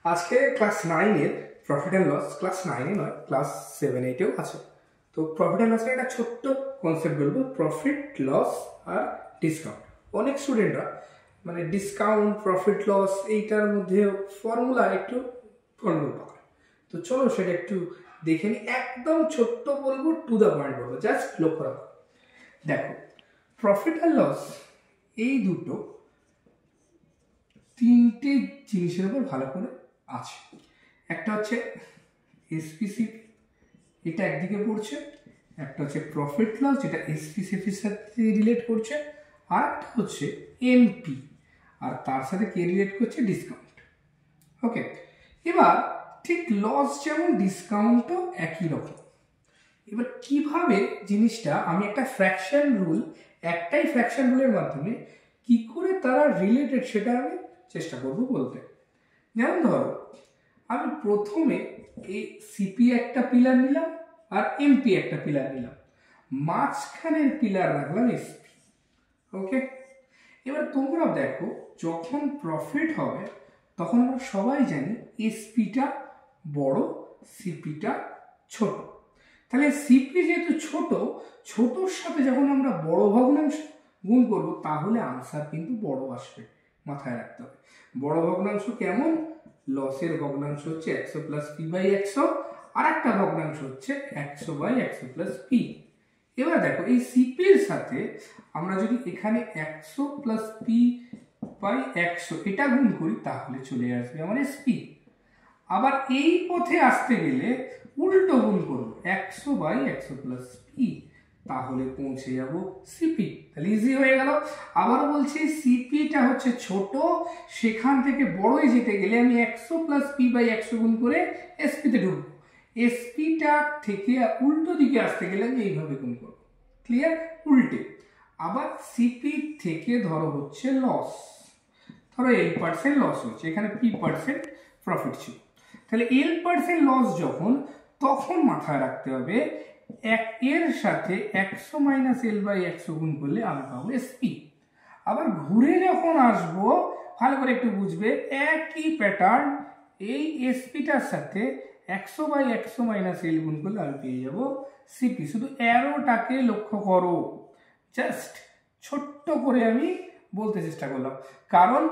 আজকে ক্লাস 9 এর profit and loss, class 9 এ নয়, ক্লাস 7 8 এও আছে। তো প্রফিট অ্যান্ড লসের একটা ছোট্ট কনসেপ্ট বলবো, প্রফিট লস আর ডিসকাউন্ট। অনেক স্টুডেন্টরা মানে ডিসকাউন্ট প্রফিট লস এইটার মধ্যে ফর্মুলা একটু গন্ডগোল পায়। তো চলো সেটা একটু দেখে নিই। একদম ছোট্ট বলবো, টু দ্য পয়েন্ট বলবো, জাস্ট লক্ষ্য রাখো। দেখো, প্রফিট আর লস এই দুটো তিনটে জিনিসের উপর ভালো করে আছে। একটা হচ্ছে এসপিসিপি, এটা একদিকে পড়ছে। একটা হচ্ছে প্রফিট লস, যেটা এসপিসিপির সাথে রিলেট করছে। আর একটা হচ্ছে এমপি, আর তার সাথে কে রিলেট করছে? ডিসকাউন্ট। ওকে, এবার ঠিক লস যেমন ডিসকাউন্টও একই রকম। এবার কিভাবে জিনিসটা আমি একটা ফ্র্যাকশন রুল, একটাই ফ্র্যাকশন রুলের মাধ্যমে কি করে তারা রিলেটেড সেটা আমি চেষ্টা করবো বলতে। যেমন ধরো, আমি প্রথমে এই সিপি একটা পিলার নিলাম আর এমপি একটা পিলার নিলাম, মাঝখানের পিলার রাখলাম এসপি। ওকে, এবার তোমরা দেখো, যখন প্রফিট হবে তখন আমরা সবাই জানি এসপিটা বড়, সিপিটা ছোট। তাহলে সিপি যেহেতু ছোট, ছোটর সাথে যখন আমরা বড় ভগ্নাংশ গুণ করব তাহলে আনসার কিন্তু বড় আসবে, মাথায় রাখতে হবে। বড় ভগ্নাংশ কেমন? লসের ভগ্নাংশ হচ্ছে 100 প্লাস পি বাই 100, আর একটা ভগ্নাংশ হচ্ছে 100 বাই 100 প্লাস পি। এবার দেখো, এই সিপির সাথে আমরা যদি এখানে 100 প্লাস পি বাই 100 এটা গুণ করি তাহলে চলে আসবে আমার এসপি। আবার এই পথে আসতে গেলে উল্টো গুণ করবো, 100 বাই 100 প্লাস পি, তাহলে পৌঁছে যাব সিপি। তাহলে ইজি হয়ে গেল। আবারও বলছি, সিপিটা হচ্ছে ছোট, সেখান থেকে বড়ই যেতে গেলে আমি 100 প্লাস পি বাই 100 গুণ করে এসপিতে ঢুকবো। এসপিটা থেকে উল্টো দিকে আসতে গেলে আমি এইভাবে গুণ করবো। ক্লিয়ার? উল্টে। আবার সিপি থেকে ধরো হচ্ছে লস, ধরো L% লস হচ্ছে, এখানে P% প্রফিট ছিল। তাহলে L% লস যখন, তখন মাথায় রাখতে হবে এর সাথে 100 মাইনাস L বাই 100 গুণ করলে আমি পাবো এসপি। আবার ঘুরে যখন আসবো, ভালো করে একটু বুঝবে, একই প্যাটার্ন, এই এসপিটার সাথে 100 বাই 100 মাইনাস এল গুণ করলে আমি পেয়ে যাবো সিপি। শুধু অ্যারোটাকে লক্ষ্য করো, জাস্ট ছোট্ট করে আমি বলতে চেষ্টা করলাম, কারণ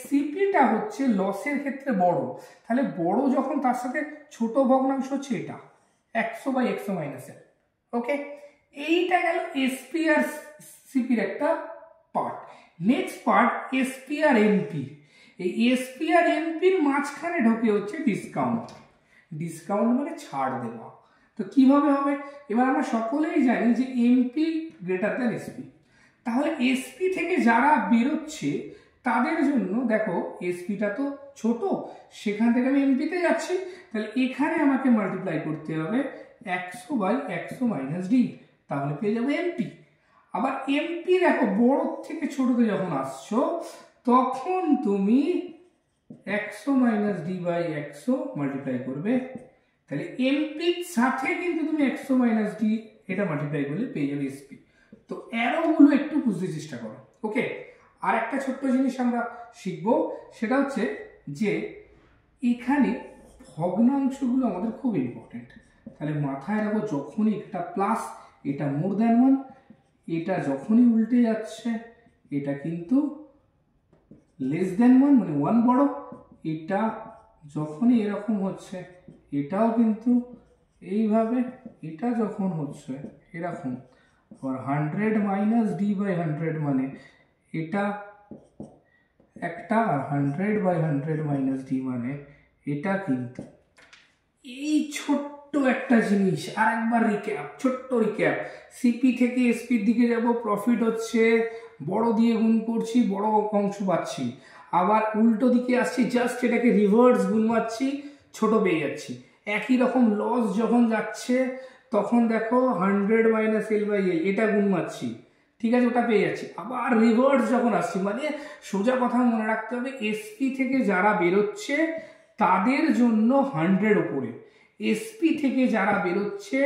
সিপিটা হচ্ছে লসের ক্ষেত্রে বড়। তাহলে বড় যখন, তার সাথে ছোট ভগ্নাংশ হচ্ছে এটা 100 বাই 100 মাইনাস এল। ওকে, এইটা গেল এসপি আর সিপির একটা পার্ট। নেক্সট পার্ট এসপি আর এমপি। এই এসপি আর এমপির মাঝখানে ঢোকে হচ্ছে ডিসকাউন্ট। ডিসকাউন্ট মানে ছাড় দেওয়া। তো কিভাবে হবে? এবার আমরা সকলেই জানি যে এমপি গ্রেটার দ্যান এসপি। তাহলে এসপি থেকে যারা বেরোচ্ছে তাদের জন্য দেখো, এসপিটা তো ছোট, সেখান থেকে আমি এমপিতে যাচ্ছি, তাহলে এখানে আমাকে মাল্টিপ্লাই করতে হবে 100 বাই 100 মাইনাস ডি, তাহলে পেয়ে যাবো এমপি। আবার এমপি দেখো, বড় থেকে ছোটতে যখন আসছো তখন তুমি 100 মাইনাস ডি বাই 100 মাল্টিপ্লাই করবে, তাহলে এমপির সাথে কিন্তু তুমি 100 মাইনাস ডি এটা মাল্টিপ্লাই করলে পেয়ে যাবে এসপি। তো অ্যারোগুলো একটু বুঝতে চেষ্টা করো। ওকে, আর একটা ছোট্ট জিনিস আমরা শিখবো, সেটা হচ্ছে যে এখানে ভগ্নাংশগুলো আমাদের খুব ইম্পর্টেন্ট। তাহলে মাথায় রাখো, যখনই এটা প্লাস, এটা মোর দ্যান 1, এটা যখনই উল্টে যাচ্ছে এটা কিন্তু লেস দ্যান 1, মানে 1 বড়। এটা যখনই এরকম হচ্ছে এটাও কিন্তু এইভাবে, এটা যখন হচ্ছে এরকম, আর 100 মাইনাস ডি বাই 100 মানে এটা একটা, আর 100 বাই 100 মাইনাস ডি মানে এটা কিন্তু। এই ছোট্ট একটা জিনিস আর একবার রিক্যাপ, ছোট্ট রিক্যাপ। সিপি থেকে এসপির দিকে যাব, প্রফিট হচ্ছে বড় দিয়ে গুণ করছি, বড় অংশ পাচ্ছি। আবার উল্টো দিকে আসছি, জাস্ট এটাকে রিভার্স গুণ মারছি, ছোট পেয়ে যাচ্ছি। একই রকম লস যখন যাচ্ছে তখন দেখো 100 মাইনাস এল বাই এল, এটা গুণ মারছি, ঠিক আছে, ওটা পেয়ে যাচ্ছি। আবার রিভার্স যখন আসছি, মানে সোজা কথা মনে রাখতে হবে, এসপি থেকে যারা বেরোচ্ছে তাদের জন্য 100 ওপরে, এসপি থেকে যারা বেরোচ্ছে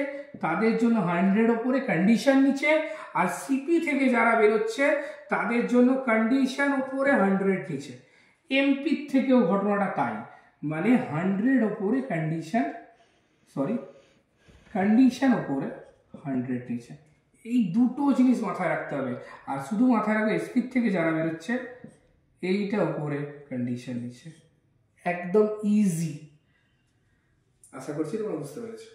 তাদের জন্য 100 ওপরে কন্ডিশন নিচে, আর সিপি থেকে যারা বেরোচ্ছে তাদের জন্য কন্ডিশন ওপরে 100 নিচে। এমপি থেকেও ঘটনাটা তাই। মানে 100 ওপরে কন্ডিশন, সরি কন্ডিশন ওপরে 100 নিচে। এই দুটো জিনিস মাথায় রাখতে হবে। আর শুধু মাথায় রাখবে এসপির থেকে যারা বেরোচ্ছে এইটা ওপরে কন্ডিশন নিচে, একদম ইজি। আশা করছি তোমরা বুঝতে পেরেছো।